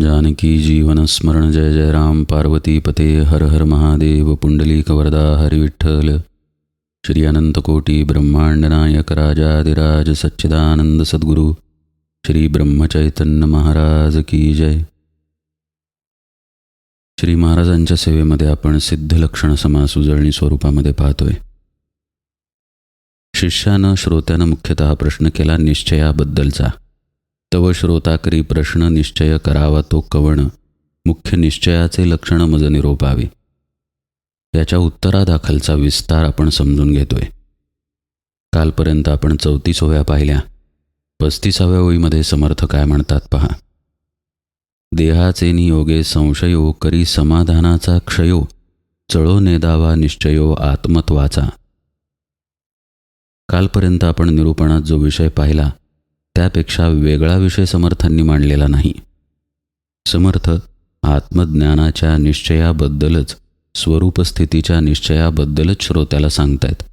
जानकी जीवन स्मरण जय जय राम पार्वती पते हर हर महादेव पुंडलिक वरदा हरि विठ्ठल श्री अनंतकोटी ब्रह्मांड नायक राजाधिराज सच्चिदानंद सद्गुरु श्री ब्रह्मचैतन्य महाराज की जय. श्री महाराजांच्या सेवेमध्ये आपण सिद्धलक्षण समास उजळणी स्वरूपामध्ये पाहतोय. शिष्यानं श्रोत्यानं मुख्यतः प्रश्न केला निश्चयाबद्दलचा. तव श्रोताकरी प्रश्न निश्चय करावा तो कवण, मुख्य निश्चयाचे लक्षण मज निरोपावे. याच्या उत्तरादाखलचा विस्तार आपण समजून घेतोय. कालपर्यंत आपण 34 ओव्या पाहिल्या. 35व्या ओळीमध्ये समर्थ काय म्हणतात पहा. देहाचे नियोगे संशयो करी समाधानाचा क्षयो, चळो नेदावा निश्चयो आत्मत्वाचा. कालपर्यंत आपण निरूपणात जो विषय पाहिला त्यापेक्षा वेगळा विषय समर्थांनी मांडलेला नाही. समर्थ आत्मज्ञानाच्या निश्चयाबद्दलच, स्वरूपस्थितीच्या निश्चयाबद्दलच श्रोत्याला सांगतायत,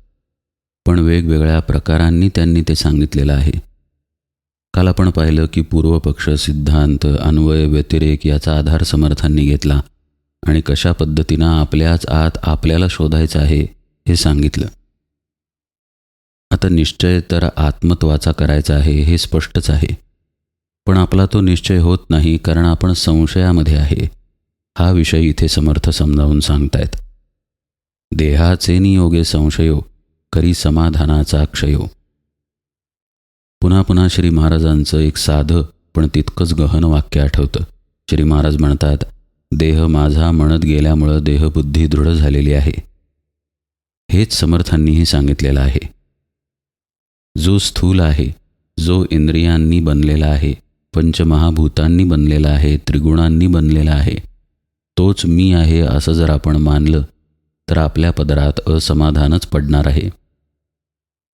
पण वेगवेगळ्या प्रकारांनी त्यांनी ते सांगितलेलं आहे. काल आपण पाहिलं की पूर्वपक्ष, सिद्धांत, अन्वय, व्यतिरेक याचा आधार समर्थांनी घेतला आणि कशा पद्धतीनं आपल्याच आत आपल्याला शोधायचं आहे हे सांगितलं. आता निश्चय तर आत्मत्वाचा करायचा आहे हे स्पष्टच आहे, पण आपला तो निश्चय होत नाही कारण आपण संशयामध्ये आहे. हा विषय इथे समर्थ समजावून सांगतायत. देहाचे नियोगे संशयो करी समाधानाचा क्षयो. पुन्हा पुन्हा श्री महाराजांचं एक साधं पण तितकंच गहन वाक्य आठवतं. श्री महाराज म्हणतात, देह माझा म्हणत गेल्यामुळं देहबुद्धी दृढ झालेली आहे. हेच समर्थांनीही सांगितलेलं आहे. जो स्थूल आहे, जो इंद्रियांनी बनलेला आहे, पंचमहाभूतांनी बनलेला आहे, त्रिगुणांनी बनलेला आहे, तोच मी आहे असं जर आपण मानलं तर आपल्या पदरात असमाधानच पडणार आहे.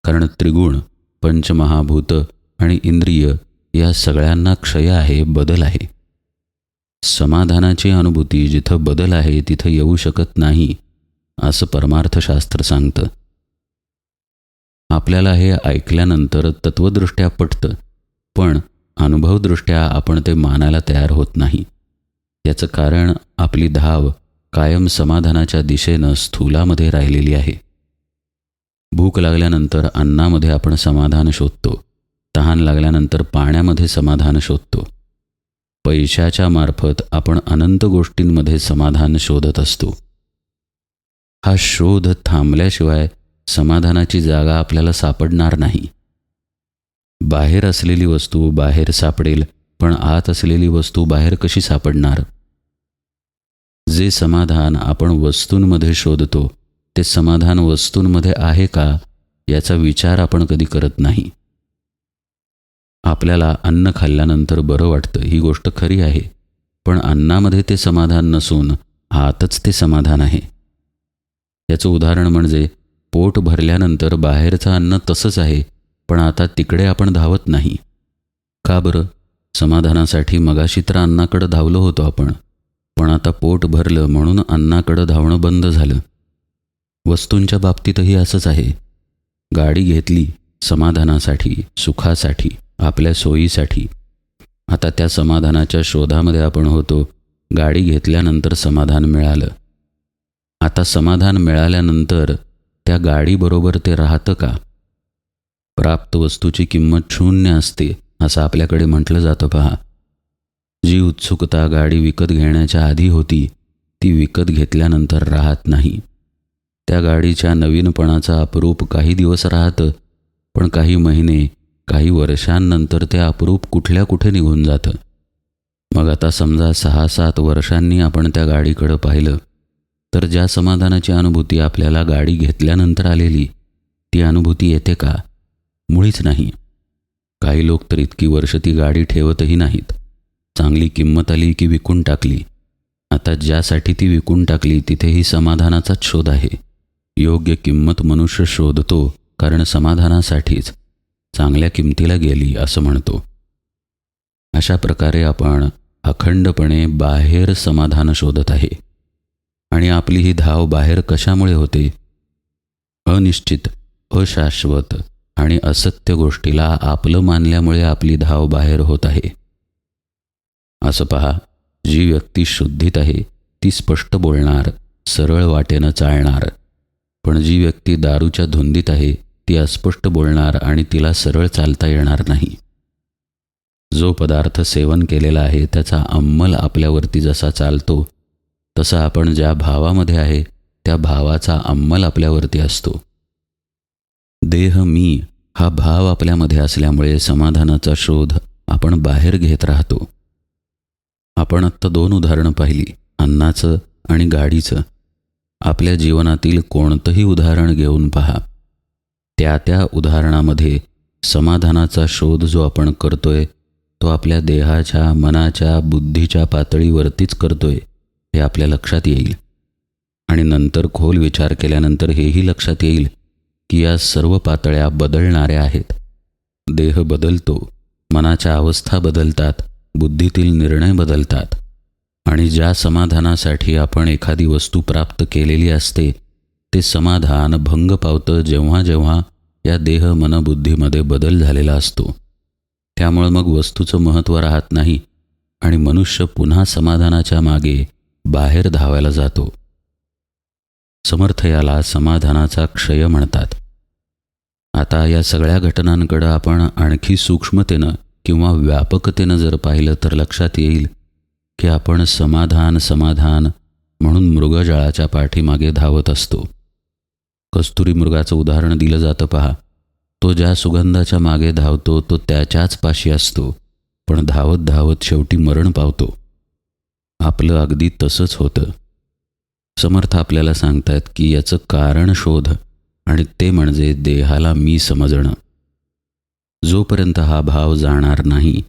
कारण त्रिगुण, पंचमहाभूत आणि इंद्रिय या सगळ्यांना क्षय आहे, बदल आहे. समाधानाची अनुभूती जिथं बदल आहे तिथं येऊ शकत नाही असं परमार्थशास्त्र सांगतं. आपल्याला हे ऐकल्यानंतर तत्वदृष्ट्या पटतं, पण अनुभवदृष्ट्या आपण ते मानायला तयार होत नाही. याचं कारण आपली धाव कायम समाधानाच्या दिशेनं स्थूलामध्ये राहिलेली आहे. भूक लागल्यानंतर अन्नामध्ये आपण समाधान शोधतो, तहान लागल्यानंतर पाण्यामध्ये समाधान शोधतो. पैशाच्या मार्फत आपण अनंत गोष्टींमध्ये समाधान शोधत असतो. हा शोध थांबल्याशिवाय समाधानाची जागा आपल्याला सापडणार नाही. बाहेर असलेली वस्तू बाहेर सापडेल, पण आत असलेली वस्तू बाहेर कशी सापडणार? जे समाधान आपण वस्तूंमध्ये शोधतो ते समाधान वस्तूंमध्ये आहे का याचा विचार आपण कधी करत नाही. आपल्याला अन्न खाल्ल्यानंतर बरं वाटतं, ही गोष्ट खरी आहे, पण अन्नामध्ये ते समाधान नसून आतच ते समाधान आहे. याचं उदाहरण म्हणजे पोट भरल्यानंतर बाहेरचं अन्न तसंच आहे, पण आता तिकडे आपण धावत नाही. का बरं? समाधानासाठी मगाशी तर अन्नाकडं धावलो होतो आपण, पण आता पोट भरलं म्हणून अन्नाकडं धावणं बंद झालं. वस्तूंच्या बाबतीतही असंच आहे. गाडी घेतली समाधानासाठी, सुखासाठी, आपल्या सोयीसाठी. आता त्या समाधानाच्या शोधामध्ये आपण होतो. गाडी घेतल्यानंतर समाधान मिळालं. आता समाधान मिळाल्यानंतर त्या गाडीबरोबर ते राहतं का? प्राप्त वस्तूची किंमत शून्य असते असं आपल्याकडे म्हटलं जातं पहा. जी उत्सुकता गाडी विकत घेण्याच्या आधी होती ती विकत घेतल्यानंतर राहत नाही. त्या गाडीच्या नवीनपणाचं अपरूप काही दिवस राहतं, पण काही महिने, काही वर्षांनंतर ते अपरूप कुठल्या कुठे निघून जातं. मग आता समजा 6-7 वर्षांनी आपण त्या गाडीकडं पाहिलं तर ज्या समाधानाची अनुभूती आपल्याला गाडी घेतल्यानंतर आलेली ती अनुभूती येते का? मुळीच नाही. काही लोक तर इतकी वर्ष ती गाडी ठेवतही नाहीत. चांगली किंमत आली की विकून टाकली. आता ज्यासाठी ती विकून टाकली तिथेही समाधानाचाच शोध आहे. योग्य किंमत मनुष्य शोधतो कारण समाधानासाठीच, चांगल्या किमतीला गेली असं म्हणतो. अशा प्रकारे आपण अखंडपणे बाहेर समाधान शोधत आहे. आणि आपली ही धाव बाहेर कशामुळे होते? अनिश्चित, अशाश्वत आणि असत्य गोष्टीला आपलं मानल्यामुळे आपली धाव बाहेर होत आहे. असं पहा, जी व्यक्ती शुद्धीत आहे ती स्पष्ट बोलणार, सरळ वाटेनं चालणार. पण जी व्यक्ती दारूच्या धुंदीत आहे ती अस्पष्ट बोलणार आणि तिला सरळ चालता येणार नाही. जो पदार्थ सेवन केलेला आहे त्याचा अंमल आपल्यावरती जसा चालतो तसा आपण ज्या भावामध्ये आहे त्या भावाचा अंमल आपल्यावरती असतो. देह मी हा भाव आपल्यामध्ये असल्यामुळे समाधानाचा शोध आपण बाहेर घेत राहतो. आपण आत्ता 2 उदाहरणं पाहिली, अन्नाचं आणि गाडीचं. आपल्या जीवनातील कोणतंही उदाहरण घेऊन पहा, त्या उदाहरणामध्ये समाधानाचा शोध जो आपण करतोय तो आपल्या देहाच्या, मनाच्या, बुद्धीच्या पातळीवरतीच करतोय हे आपल्या लक्षात येईल. आणि नंतर खोल विचार केल्यानंतर हेही लक्षात येईल की या सर्व पातळ्या बदलणाऱ्या आहेत. देह बदलतो, मनाच्या अवस्था बदलतात, बुद्धीतील निर्णय बदलतात. आणि ज्या समाधानासाठी आपण एखादी वस्तू प्राप्त केलेली असते ते समाधान भंग पावतं जेव्हा जेव्हा या देह मनबुद्धीमध्ये बदल झालेला असतो. त्यामुळे मग वस्तूचं महत्त्व राहत नाही आणि मनुष्य पुन्हा समाधानाच्या मागे बाहेर धावायला जातो. समर्थ याला समाधानाचा क्षय म्हणतात. आता या सगळ्या घटनांकडे आपण आणखी सूक्ष्मतेनं किंवा व्यापकतेनं जर पाहिलं तर लक्षात येईल की आपण समाधान समाधान म्हणून मृगजळाच्या पाठीमागे धावत असतो. कस्तुरी मृगाचं उदाहरण दिलं जातं पहा. तो ज्या सुगंधाच्या मागे धावतो तो त्याच्याच पाशी असतो, पण धावत धावत शेवटी मरण पावतो. आपलं अगदी तसंच होतं. समर्थ आपल्याला सांगतात की याचं कारण शोध, आणि ते म्हणजे देहाला मी समजणं. जोपर्यंत हा भाव जाणार नाही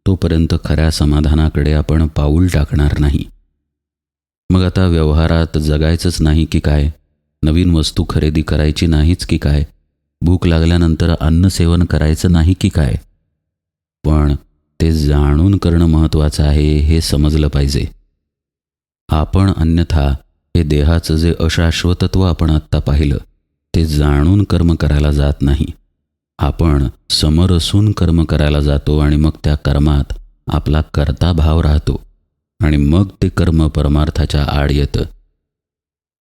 तोपर्यंत खऱ्या समाधानाकडे आपण पाऊल टाकणार नाही. मग आता व्यवहारात जगायचंच नाही की काय? नवीन वस्तू खरेदी करायची नाहीच की काय? भूक लागल्यानंतर अन्न सेवन करायचं नाही की काय? पण ते जाणून करणं महत्त्वाचं आहे हे समजलं पाहिजे. आपण अन्यथा हे देहाचं जे अशाश्वतत्व आपण आत्ता पाहिलं ते जाणून कर्म करायला जात नाही. आपण समरसून कर्म करायला जातो आणि मग त्या कर्मात आपला कर्ता भाव राहतो आणि मग ते कर्म परमार्थाच्या आड येतं.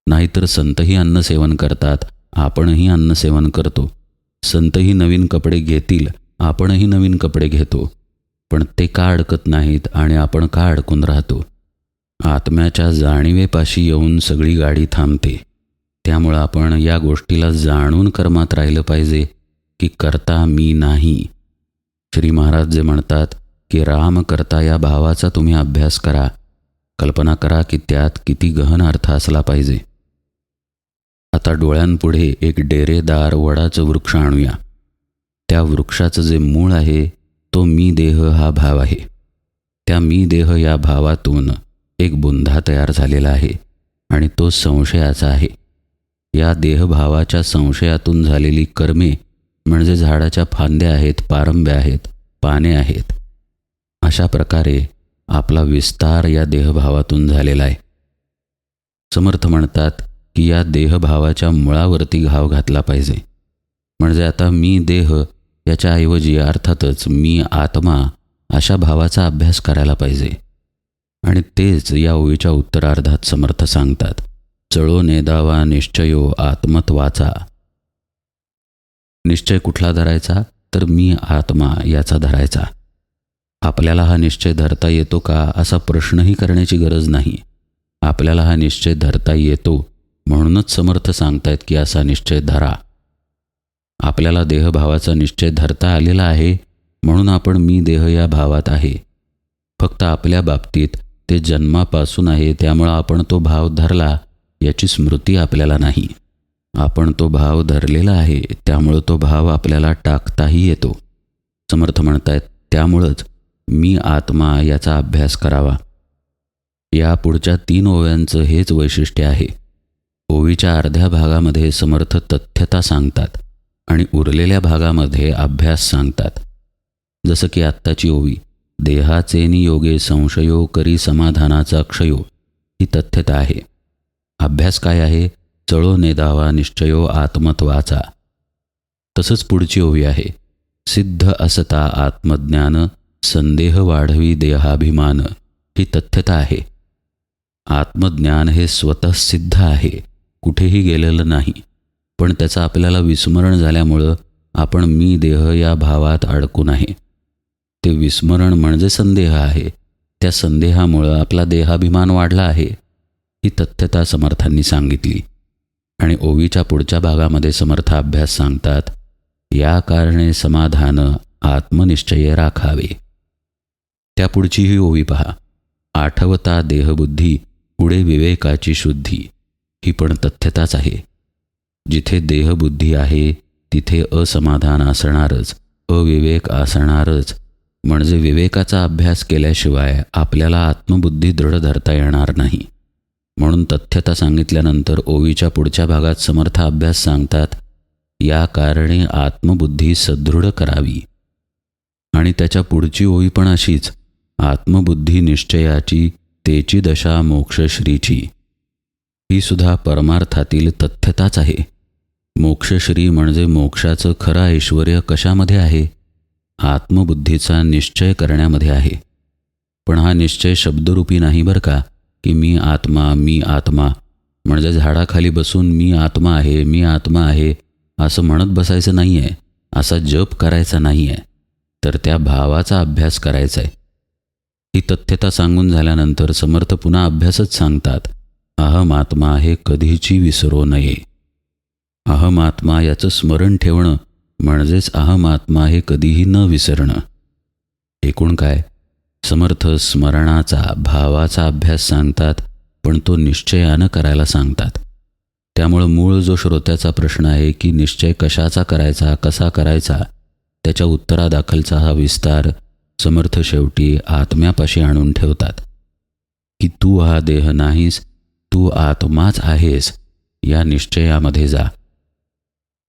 नाहीतर संतही अन्न सेवन करतात, आपणही अन्न सेवन करतो. संतही नवीन कपडे घेतील, आपणही नवीन कपडे घेतो. पण ते का अडकत नाहीत आणि आपण का अडकून राहतो? आत्म्याच्या जाणीवेपाशी येऊन सगळी गाडी थांबते. त्यामुळं आपण या गोष्टीला जाणून कर्मात राहिलं पाहिजे की करता मी नाही. श्री महाराज जे म्हणतात की राम करता या भावाचा तुम्ही अभ्यास करा. कल्पना करा की त्यात किती गहन अर्थ असला पाहिजे. आता डोळ्यांपुढे एक डेरेदार वडाचं वृक्ष आणूया. त्या वृक्षाचं जे मूळ आहे तो मी देह हा भाव आहे. त्या मी देह या भावातून एक बुंधा तयार झालेला आहे आणि तो संशयाचा आहे. या देहभावाच्या संशयातून झालेली कर्मे म्हणजे झाडाच्या फांद्या आहेत, पारंब्या आहेत, पाने आहेत. अशा प्रकारे आपला विस्तार या देहभावातून झालेला आहे. समर्थ म्हणतात की या देहभावाच्या मुळावरती घाव घातला पाहिजे. म्हणजे आता मी देह याच्याऐवजी अर्थातच मी आत्मा अशा भावाचा अभ्यास करायला पाहिजे. आणि तेच या ओळीच्या उत्तरार्धात समर्थ सांगतात. चळो नेदावा निश्चयो आत्मत्वाचा. निश्चय कुठला धरायचा? तर मी आत्मा याचा धरायचा. आपल्याला हा निश्चय धरता येतो का असा प्रश्नही करण्याची गरज नाही. आपल्याला हा निश्चय धरता येतो म्हणूनच समर्थ सांगतायत की असा निश्चय धरा. आपल्याला देहभावाचा निश्चय धरता आलेला आहे म्हणून आपण मी देह या भावात आहे. फक्त आपल्या बाबतीत ते जन्मापासून आहे, त्यामुळं आपण तो भाव धरला याची स्मृती आपल्याला नाही. आपण तो भाव धरलेला आहे त्यामुळं तो भाव आपल्याला टाकताही येतो. समर्थ म्हणतायत त्यामुळंच मी आत्मा याचा अभ्यास करावा. या पुढच्या 3 ओव्यांचं हेच वैशिष्ट्य आहे. ओवीच्या अर्ध्या भागामध्ये समर्थ तथ्यता सांगतात आणि उरलेल्या भागामध्ये अभ्यास सांगतात. जसं की आत्ताची ओवी, देहाचे नियोगे संशयो करी समाधानाचा क्षयो, ही तथ्यता आहे. अभ्यास काय आहे? चळो नेदावा निश्चयो आत्मत्वाचा. तसंच पुढची ओवी आहे, सिद्ध असता आत्मज्ञान संदेह वाढवी देहाभिमान ही तथ्यता आहे. आत्मज्ञान हे स्वतः सिद्ध आहे, कुठेही गेलेलं नाही. पण त्याचं आपल्याला विस्मरण झाल्यामुळं आपण मी देह या भावात अडकून आहे. ते विस्मरण म्हणजे संदेह आहे. त्या संदेहामुळं आपला देहाभिमान वाढला आहे. ही तथ्यता समर्थांनी सांगितली. आणि ओवीच्या पुढच्या भागामध्ये समर्थ अभ्यास सांगतात, या कारणे समाधान आत्मनिश्चय राखावे. त्या पुढची ही ओवी पहा. आठवता देहबुद्धी पुढे विवेकाची शुद्धी. ही पण तथ्यताच आहे. जिथे देहबुद्धी आहे तिथे असमाधान असणारच, अविवेक असणारच. म्हणजे विवेकाचा अभ्यास केल्याशिवाय आपल्याला आत्मबुद्धी दृढ धरता येणार नाही. म्हणून तथ्यता सांगितल्यानंतर ओवीच्या पुढच्या भागात समर्थ अभ्यास सांगतात, या कारणे आत्मबुद्धी सदृढ करावी. आणि त्याच्या पुढची ओवी पण अशीच, आत्मबुद्धी निश्चयाची तेची दशा मोक्षश्रीची. ही सुद्धा परमार्थातील तथ्यताच आहे. मोक्षश्री म्हणजे मोक्षाचं खरं ऐश्वर्य कशामध्ये आहे? आत्मबुद्धीचा निश्चय करण्यामध्ये आहे. पण हा निश्चय शब्दरूपी नाही बरं का, की मी आत्मा मी आत्मा, म्हणजे झाडाखाली बसून मी आत्मा आहे मी आत्मा आहे असं म्हणत बसायचं नाही आहे, असा जप करायचा नाही आहे. तर त्या भावाचा अभ्यास करायचा आहे. ही तथ्यता सांगून झाल्यानंतर समर्थ पुन्हा अभ्यासच सांगतात, अहम आत्मा हे कधीची विसरू नये. अहम आत्मा याचं स्मरण ठेवणं म्हणजेच अहम आत्मा हे कधीही न विसरणं. एकूण काय, समर्थ स्मरणाचा भावाचा अभ्यास सांगतात, पण तो निश्चयानं करायला सांगतात. त्यामुळं मूळ जो श्रोत्याचा प्रश्न आहे की निश्चय कशाचा करायचा कसा करायचा, त्याच्या उत्तरादाखलचा हा विस्तार समर्थ शेवटी आत्म्यापाशी आणून ठेवतात, की तू हा देह नाहीस, तू आत्माच आहेस, या निश्चयामध्ये जा.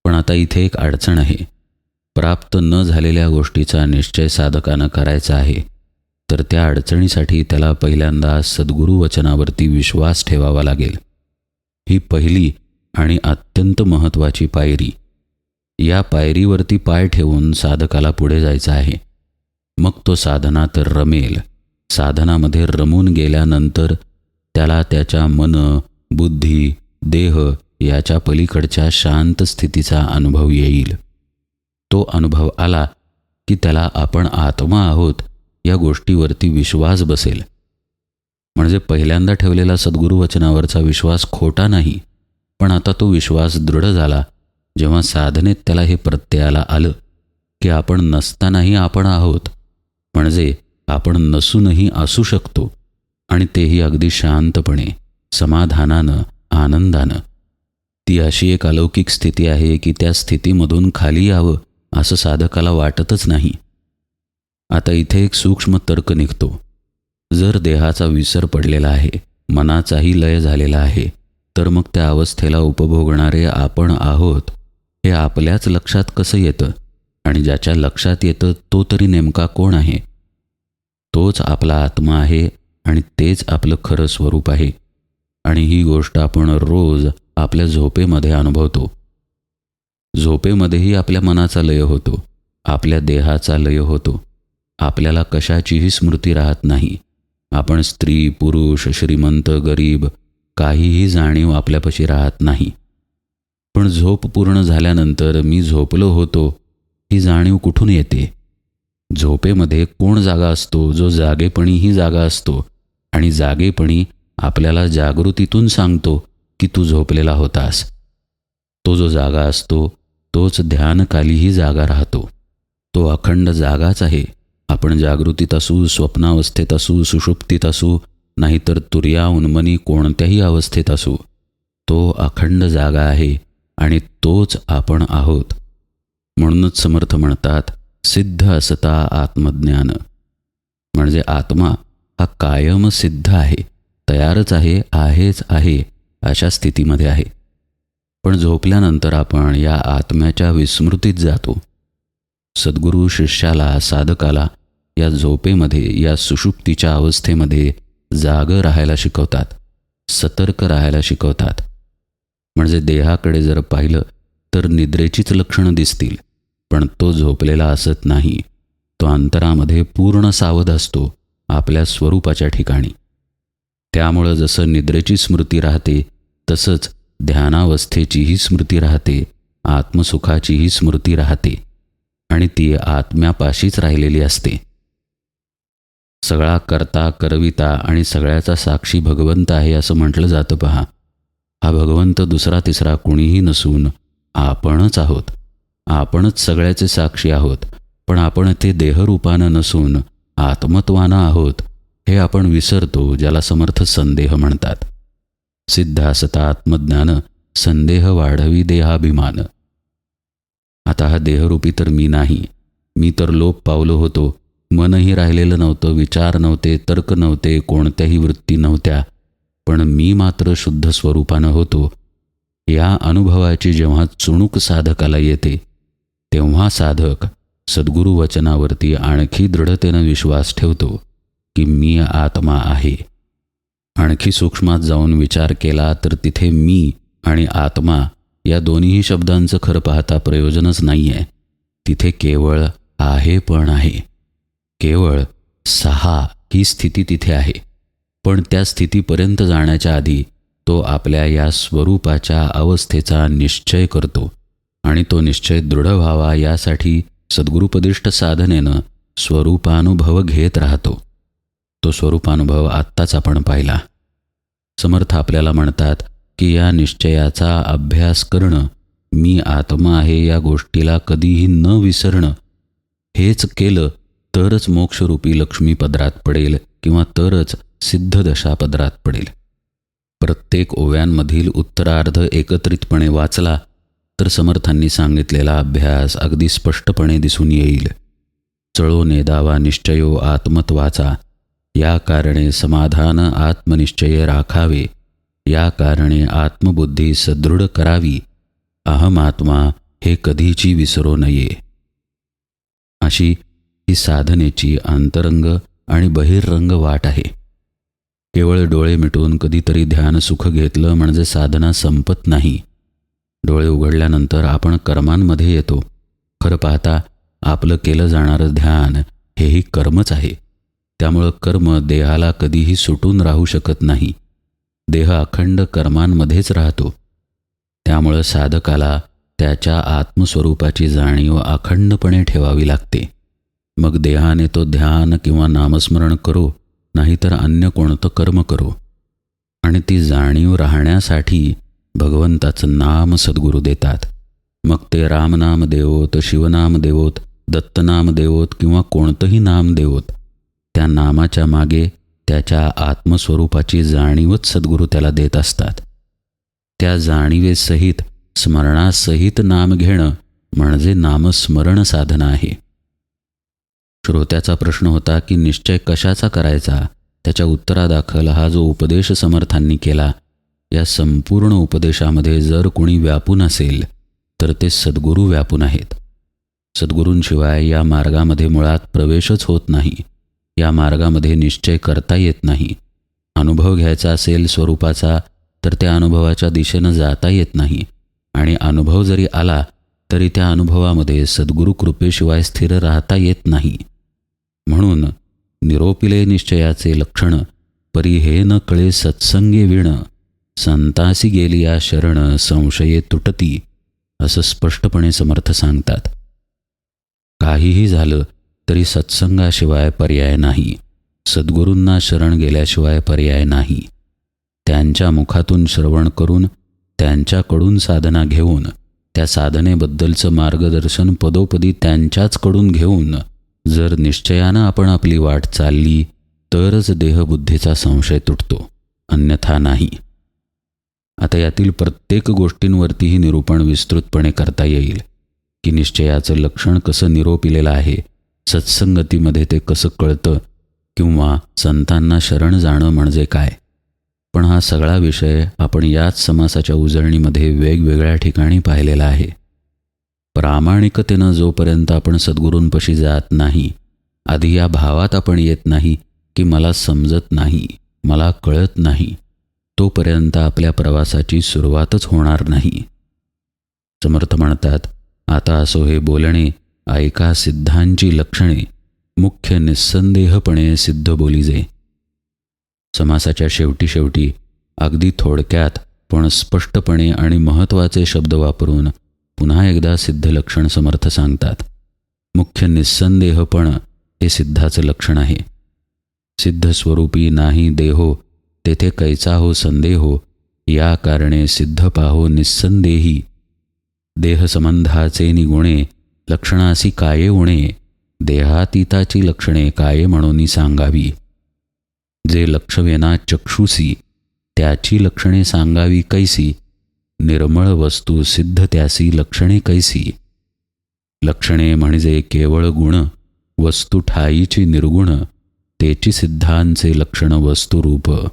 पण आता इथे एक अडचण आहे. प्राप्त न झालेल्या गोष्टीचा निश्चय साधकानं करायचा आहे, तर त्या अडचणीसाठी त्याला पहिल्यांदा सद्गुरू वचनावरती विश्वास ठेवावा लागेल. ही पहिली आणि अत्यंत महत्त्वाची पायरी. या पायरीवरती पाय ठेवून साधकाला पुढे जायचं आहे. मग तो साधनात रमेल. साधनामध्ये रमून गेल्यानंतर त्याला त्याच्या मन, बुद्धी, देह याच्या पलीकडच्या शांत स्थितीचा अनुभव येईल. तो अनुभव आला की त्याला आपण आत्मा आहोत या गोष्टीवरती विश्वास बसेल. म्हणजे पहिल्यांदा ठेवलेला सद्गुरू वचनावरचा विश्वास खोटा नाही, पण आता तो विश्वास दृढ झाला जेव्हा साधनेत त्याला हे प्रत्ययाला आलं की आपण नसतानाही आपण आहोत, म्हणजे आपण नसूनही असू शकतो, आणि तेही अगदी शांतपणे, समाधानानं, आनंदानं. ती अशी एक अलौकिक स्थिती आहे की त्या स्थितीमधून खाली यावं असं साधकाला वाटतच नाही. आता इथे एक सूक्ष्म तर्क निघतो. जर देहाचा विसर पडलेला आहे, मनाचाही लय झालेला आहे, तर मग त्या अवस्थेला उपभोगणारे आपण आहोत हे आपल्याच लक्षात कसं येतं? आणि ज्याच्या लक्षात येतं तो तरी नेमका कोण आहे? तोच आपला आत्मा आहे आणि तेच आपलं खरं स्वरूप आहे. आणि ही गोष्ट आपण रोज आपल्या झोपेमध्ये अनुभवतो. झोपेमध्येही आपल्या मनाचा लय होतो, आपल्या देहाचा लय होतो. आपल्याला कशाचीही स्मृती राहत नाही. आपण स्त्री, पुरुष, श्रीमंत, गरीब काहीही जाणीव आपल्यापाशी राहत नाही. पण झोप पूर्ण झाल्यानंतर मी झोपलो होतो ही जाणीव कुठून येते? झोपेमध्ये कोण जागा असतो? जो जागेपणीही जागा असतो, आणि जागेपणी आपल्याला जागृतीतून सांगतो की तू झोपलेला होतास. तो जो जागा असतो तोच ध्यानकालीही जागा राहतो. तो अखंड जागाच आहे. आपण जागृतीत असू, स्वप्नावस्थेत असू, सुषुप्तीत असू, नाहीतर तुर्या उन्मनी कोणत्याही अवस्थेत असू, तो अखंड जागा आहे आणि तोच आपण आहोत. म्हणूनच समर्थ म्हणतात, सिद्ध असता आत्मज्ञान. म्हणजे आत्मा हा कायम सिद्ध आहे, तयारच आहे, आहेच आहे, अशा स्थितीमध्ये आहे. पण झोपल्यानंतर आपण या आत्म्याच्या विस्मृतीत जातो. सद्गुरू शिष्याला, साधकाला या झोपेमध्ये, या सुषुप्तीच्या अवस्थेमध्ये जागं राहायला शिकवतात, सतर्क राहायला शिकवतात. म्हणजे देहाकडे जर पाहिलं तर निद्रेचीच लक्षणं दिसतील, पण तो झोपलेला असत नाही. तो अंतरामध्ये पूर्ण सावध असतो, आपल्या स्वरूपाच्या ठिकाणी. त्यामुळं जसं निद्रेची स्मृती राहते तसंच ध्यानावस्थेचीही स्मृती राहते, आत्मसुखाचीही स्मृती राहते आणि ती आत्म्यापाशीच राहिलेली असते. सगळा करता करविता आणि सगळ्याचा साक्षी भगवंत आहे असं म्हटलं जातं पहा. हा भगवंत दुसरा तिसरा कुणीही नसून आपणच आहोत. आपणच सगळ्याचे साक्षी आहोत, पण आपण ते देहरूपानं नसून आत्मत्वानं आहोत हे आपण विसरतो, ज्याला समर्थ संदेह म्हणतात. सिद्ध असता आत्मज्ञान, संदेह वाढवी देहाभिमान. आता हा देहरूपी तर मी नाही. मी तर लोप पावलो होतो. मनही राहिलेलं नव्हतं, विचार नव्हते, तर्क नव्हते, कोणत्याही वृत्ती नव्हत्या. पण मी मात्र शुद्ध स्वरूपानं होतो. या अनुभवाची जेव्हा चुणूक साधकाला येते तेव्हा साधक सद्गुरु वचनावरती आणखी दृढतेनं विश्वास ठेवतो की मी आत्मा आहे. आणखी सूक्ष्मात जाऊन विचार केला तर तिथे मी आणि आत्मा या दोन्हीही शब्दांचं खरं पाहता प्रयोजनच नाही आहे. तिथे केवळ आहे पण आहे. केवळ सहा ही स्थिती तिथे आहे. पण त्या स्थितीपर्यंत जाण्याच्या आधी तो आपल्या या स्वरूपाच्या अवस्थेचा निश्चय करतो आणि तो निश्चय दृढ व्हावा यासाठी सद्गुरुपदिष्ट साधनेनं स्वरूपानुभव घेत राहतो. तो स्वरूपानुभव आत्ताच आपण पाहिला. समर्थ आपल्याला म्हणतात की या निश्चयाचा अभ्यास करणं, मी आत्मा आहे या गोष्टीला कधीही न विसरणं, हेच केलं तरच मोक्षरूपी लक्ष्मी पदरात पडेल किंवा तरच सिद्ध दशा पदरात पडेल. प्रत्येक ओव्यांमधील उत्तरार्ध एकत्रितपणे वाचला तर समर्थांनी सांगितलेला अभ्यास अगदी स्पष्टपणे दिसून येईल. चळो नेदावा निश्चयो आत्मत्वाचा, या कारणे समाधान आत्मनिश्चय राखावे, या कारणे आत्मबुद्धी सदृढ करावी, अहमात्मा हे कधीची विसरो नये. अशी ही साधनेची अंतरंग आणि बहिर्रंग वाट आहे. केवळ डोळे मिटून कधीतरी ध्यान सुख घेतलं म्हणजे साधना संपत नाही. डोळे उघडल्यानंतर आपण कर्मांमध्ये येतो. खरं पाहता आपलं केलं जाणारं ध्यान हेही कर्मच आहे. त्यामुळं कर्म देहाला कधीही सुटून राहू शकत नाही. देह अखंड कर्मांमध्येच राहतो. त्यामुळं साधकाला त्याच्या आत्मस्वरूपाची जाणीव अखंडपणे ठेवावी लागते. मग देहाने तो ध्यान किंवा नामस्मरण करो, नाहीतर अन्य कोणतं कर्म करो. आणि ती जाणीव राहण्यासाठी भगवंताचं नाम सद्गुरू देतात. मग ते रामनाम देवोत, शिवनाम देवोत, दत्तनाम देवोत किंवा कोणतंही नाम देवोत, त्या नामाच्या मागे त्याच्या आत्मस्वरूपाची जाणीवच सद्गुरू त्याला देत असतात. त्या जाणीवेसहित स्मरणासहित नाम घेणं म्हणजे नामस्मरण साधना आहे. श्रोत्याचा प्रश्न होता की निश्चय कशाचा करायचा. त्याच्या उत्तरादाखल हा जो उपदेश समर्थांनी केला, या संपूर्ण उपदेशामध्ये जर कोणी व्यापून असेल तर ते सद्गुरू व्यापून आहेत. सद्गुरूंशिवाय या मार्गामध्ये मुळात प्रवेशच होत नाही. या मार्गामध्ये निश्चय करता येत नाही. अनुभव घ्यायचा असेल स्वरूपाचा तर त्या अनुभवाच्या दिशेनं जाता येत नाही. आणि अनुभव जरी आला तरी त्या अनुभवामध्ये सद्गुरू कृपेशिवाय स्थिर राहता येत नाही. म्हणून निरोपिले निश्चयाचे लक्षण, परी हे न कळे सत्संगे विण, संतासी गेली या शरण संशये तुटती, असं स्पष्टपणे समर्थ सांगतात. काहीही झालं तरी सत्संगाशिवाय पर्याय नाही. सद्गुरूंना शरण गेल्याशिवाय पर्याय नाही. त्यांच्या मुखातून श्रवण करून, त्यांच्याकडून साधना घेऊन, त्या साधनेबद्दलचं मार्गदर्शन पदोपदी त्यांच्याचकडून घेऊन जर निश्चयानं आपण आपली वाट चालली तरच देहबुद्धीचा संशय तुटतो, अन्यथा नाही. आता यातील प्रत्येक गोष्टींवरतीही निरूपण विस्तृतपणे करता येईल की निश्चयाचं लक्षण कसं निरोपिलेलं आहे, सत्संगतीमध्ये ते कसं कळतं, किंवा संतांना शरण जाणं म्हणजे काय. पण हा सगळा विषय आपण याच समासाच्या उजळणीमध्ये वेगवेगळ्या ठिकाणी पाहिलेला आहे. प्रामाणिकतेनं जोपर्यंत आपण सद्गुरूंपाशी जात नाही, आधी या भावात आपण येत नाही की मला समजत नाही, मला कळत नाही, तोपर्यंत आपल्या प्रवासाची सुरुवातच होणार नाही. समर्थ म्हणतात, आता असो हे बोलणे, ऐका सिद्धांची लक्षणे, मुख्य निस्संदेहपणे सिद्ध बोलीजे. समासाच्या शेवटी शेवटी अगदी थोडक्यात पण स्पष्टपणे आणि महत्त्वाचे शब्द वापरून पुन्हा एकदा सिद्ध लक्षण समर्थ सांगतात. मुख्य निस्संदेहपण हे सिद्धाचं लक्षण आहे. सिद्ध स्वरूपी नाही देहो, तेथे कैचा हो संदेहो, या कारणे सिद्ध पाहो निस्संदेही. देहसंबंधाचे निगुणे लक्षणासी काये उणे, देहातीताची लक्षणे काये म्हणून सांगावी. जे लक्षवेना चक्षुसी, त्याची लक्षणे सांगावी कैसी. निर्मळ वस्तू सिद्ध त्यासी लक्षणे कैसी. लक्षणे म्हणजे केवळ गुण, वस्तू ठाईची निर्गुण, तेची सिद्धांचे लक्षण वस्तुरूप.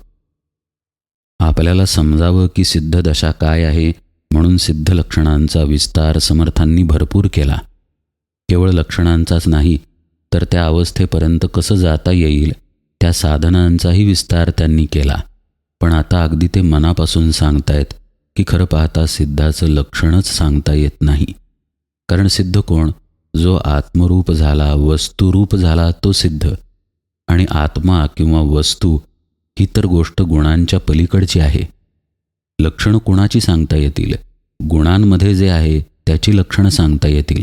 आपल्याला समजावं की सिद्ध दशा काय आहे म्हणून सिद्ध लक्षणांचा विस्तार समर्थांनी भरपूर केला. केवळ लक्षणांचाच नाही तर त्या अवस्थेपर्यंत कसं जाता येईल त्या साधनांचाही विस्तार त्यांनी केला. पण आता अगदी ते मनापासून सांगतायत की खरं पाहता सिद्धाचं लक्षणच सांगता येत नाही. कारण सिद्ध कोण? जो आत्मरूप झाला, वस्तुरूप झाला तो सिद्ध. आणि आत्मा किंवा वस्तू ही तर गोष्ट गुणांच्या पलीकडची आहे. लक्षणं कुणाची सांगता येतील? गुणांमध्ये जे आहे त्याची लक्षणं सांगता येतील.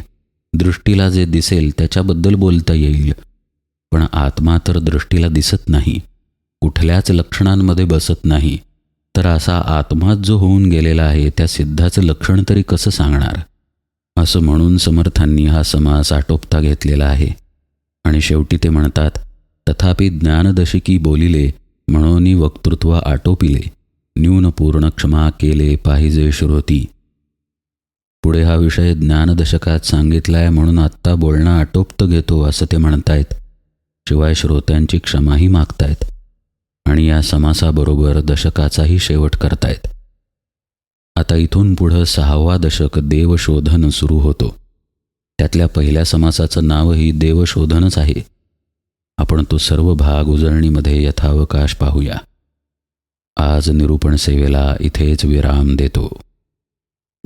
दृष्टीला जे दिसेल त्याच्याबद्दल बोलता येईल. पण आत्मा तर दृष्टीला दिसत नाही, कुठल्याच लक्षणांमध्ये बसत नाही. तर असा आत्माच जो होऊन गेलेला आहे त्या सिद्धाचं लक्षण तरी कसं सांगणार? असं म्हणून समर्थांनी हा समास आटोपता घेतलेला आहे. आणि शेवटी ते म्हणतात, तथापि ज्ञानदशिकी बोलिले म्हणून वक्तृत्व आटोपिले, न्यून पूर्ण क्षमा केले पाहिजे श्रोती. पुढे हा विषय ज्ञानदशकात सांगितलाय म्हणून आत्ता बोलणं आटोपत घेतो असं ते म्हणतायत. शिवाय श्रोत्यांची क्षमाही मागतायत. आणि या समासाबरोबर दशकाचाही शेवट करतायत. आता इथून पुढं 6वा दशक देवशोधन सुरू होतो. त्यातल्या पहिल्या समासाचं नावही देवशोधनच आहे. आपण तो सर्व भाग उजळणीमध्ये यथावकाश पाहूया. आज निरूपण सेवेला इथेच विराम देतो.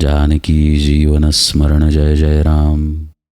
जानकी जीवन स्मरण जय जय राम.